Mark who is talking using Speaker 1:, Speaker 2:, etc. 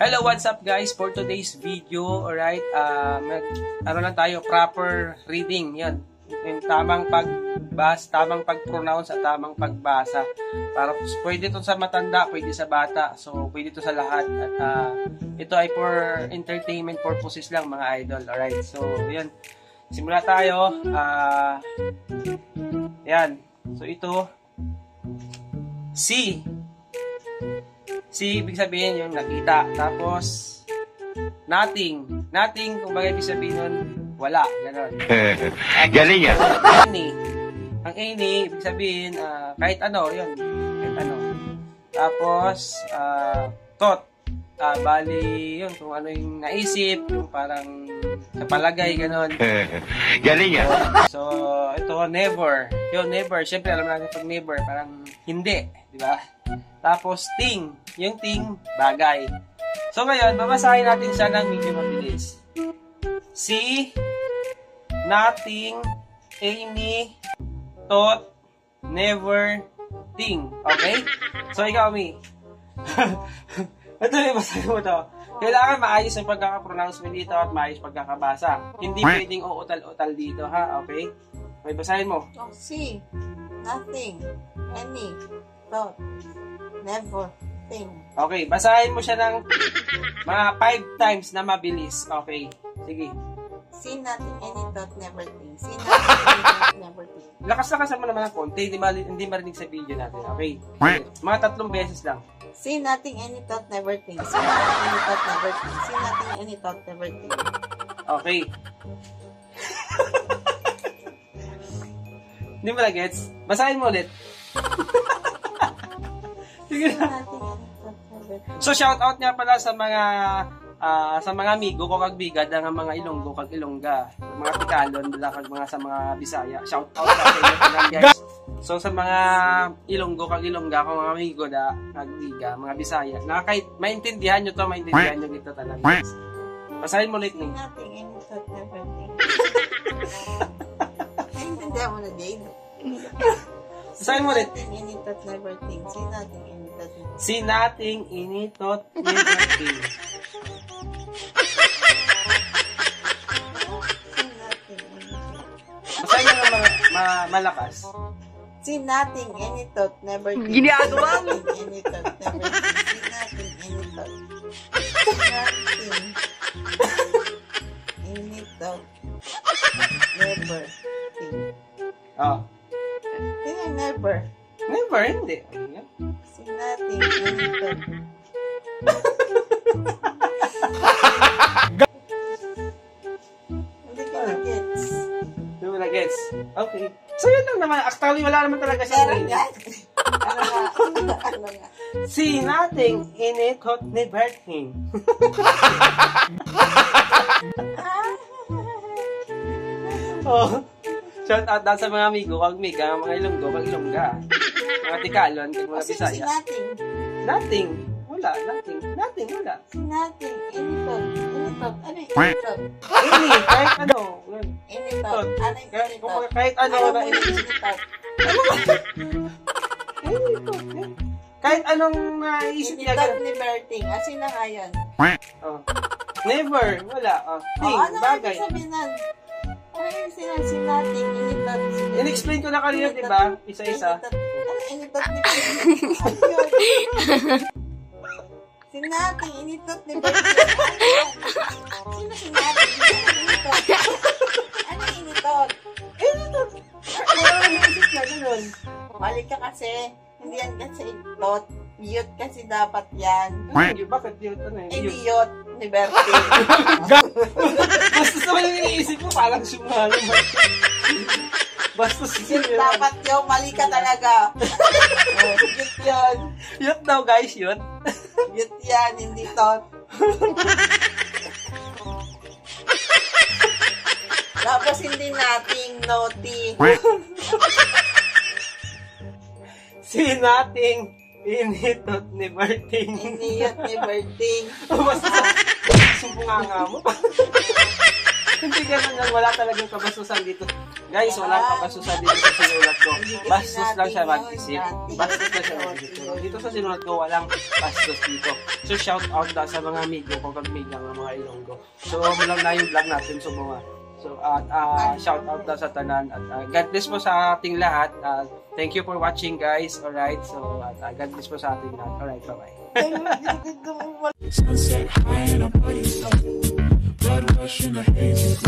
Speaker 1: Hello, what's up guys? For today's video, alright, ano lang tayo, proper reading, yan. Yung tamang pagbasa, tamang pag-pronounce at tamang pagbasa. Para pwede ito sa matanda, pwede sa bata, so pwede ito sa lahat. At ito ay for entertainment purposes lang mga idol, alright. So, yan. Simula tayo. Yan. So, ito. C, ibig sabihin yung nakita. Tapos, nothing. Nothing, kung bagay ibig sabihin nun, wala. Ganon.
Speaker 2: Galing yan.
Speaker 1: Ang any, ibig sabihin, kahit ano, yun. Kahit ano. Tapos, thought. Bali, yun, kung ano yung naisip, yung parang sa palagay, ganon.
Speaker 2: Galing yan.
Speaker 1: So, ito, never. Yun, never. Siyempre, alam natin pag never, parang hindi. Di ba? Tapos, thing. Yung thing, bagay. So, ngayon, babasahin natin siya ng medyo mabilis. See, nothing, any, thought, never, thing. Okay? So, ikaw, Mi. Ito yung basahin mo to. Kailangan maayos ang pagkaka-pronounce mo dito at maayos pagkakabasa. Hindi pwedeng uutal-utal dito, ha? Okay? May basahin mo.
Speaker 3: Oh, see, nothing, any, thought, never, thing.
Speaker 1: Okay, basahin mo siya ng mga 5 times na mabilis. Okay, sige.
Speaker 3: See, nothing, any, thought, never, thing. See, nothing, any, thought, never, thing.
Speaker 1: Lakas-lakasan mo naman ng konti, hindi marinig sa video natin. Okay? Mga 3 beses lang.
Speaker 3: See, nothing, any, thought, never, thing. See, nothing, any, thought, never, thing. See, nothing, any, thought, never, thing.
Speaker 1: Okay. Hindi mo na-gets? Basahin mo ulit. Sige na. So, shoutout nga pala sa mga amigo ko kag bigad ang mga Ilonggo kag Ilongga, mga Tikalon kag mga sa mga Bisaya. Shoutout sa inyo guys. So sa mga Ilonggo kag Ilongga ko mga amigo da kag biga, mga Bisaya. Na kahit maintindihan niyo to, maintindihan niyo dito talaga. Basahin mo ulit ni.
Speaker 3: Nothing, any, thought, never, thing. Naintindihan mo na, Jade?
Speaker 1: Basahin mo ulit.
Speaker 3: Nothing, any, thought, never, thing. See, nothing, any, thought, never, thing.
Speaker 1: See nothing, any thought, never thing. Basahin mo na malakas.
Speaker 3: See nothing, any thought, never think.
Speaker 2: Ginagawa mo!
Speaker 3: Any thought, never think. See nothing, any thought. See nothing. Any thought. Never think.
Speaker 1: Oh.
Speaker 3: Hindi, never.
Speaker 1: Never, hindi.
Speaker 3: See nothing, any thought. Hindi ka na-gets.
Speaker 1: Hindi mo na-gets. Okay. So, yun lang naman. Actually, wala naman talaga siya.
Speaker 3: Pero nga. Ano nga?
Speaker 1: See nothing, any thought, never thing. Oh. Shout out daw sa mga amigo, kag miga, mga Ilonggo, kag Ilongga. Mga Tikalon, kag mga
Speaker 3: See
Speaker 1: Bisaya.
Speaker 3: nothing.
Speaker 1: Nothing. Wala. Nothing. Nothing. Wala.
Speaker 3: See nothing, any thought. Any thought. Ano yung any thought?
Speaker 1: Any. Kahit ano. Yun.
Speaker 3: Any thought. Ano yung any thought?
Speaker 1: Kahit ano
Speaker 3: Ano
Speaker 1: na
Speaker 3: mo yung any thought?
Speaker 1: kahit anong naisip
Speaker 3: Any
Speaker 1: niya.
Speaker 3: thought ni Berting. Asin na nga yun.
Speaker 1: Oh. Never. Wala. Oh. Thing.
Speaker 3: Ano
Speaker 1: Bagay.
Speaker 3: ang sabihin nun? Ano yung sinasin natin? Any thought.
Speaker 1: In-explain ko na kanina, di ba? Isa-isa.
Speaker 3: Ano any thought ni Berting? Sinating, any thought ni Berting. Sino sinating? Any thought? Ano any thought?
Speaker 1: Any thought? Wala na naisip na gano'n.
Speaker 3: Mali ka kasi. Hindi yan kasi thought. Youth kasi dapat yan.
Speaker 1: Bakit yun? Ano yun?
Speaker 3: Idiot ni Berting.
Speaker 1: Basta naman yung iniisip mo, parang sumalo mo. Basta
Speaker 3: Youth dapat yung mali ka talaga. Youth yan.
Speaker 1: Yun daw guys, yun.
Speaker 3: Youth yan, hindi thought. Tapos hindi nating naughty.
Speaker 1: See nothing, initot ni Berting.
Speaker 3: Iniyot ni Berting.
Speaker 1: Basta sumbunganga mo. Hindi ganun yan. Wala talagang kabasusan dito. Guys, walang kabasusan dito sa sinulat ko. Bastos lang siya mag-isip. Bastos lang siya mag-isip. Pero dito sa sinulat ko, walang bastos dito. So, shout out na sa mga amigo ko, kagmigang mga Ilonggo. So, mulang na yung vlog natin sa mga. So, shout out na sa tanan. At God bless po sa ating lahat. Thank you for watching, guys. Alright, so, God bless po sa ating lahat. Alright, bye-bye.
Speaker 4: Sunset high and I'm putting blood rush in the haze.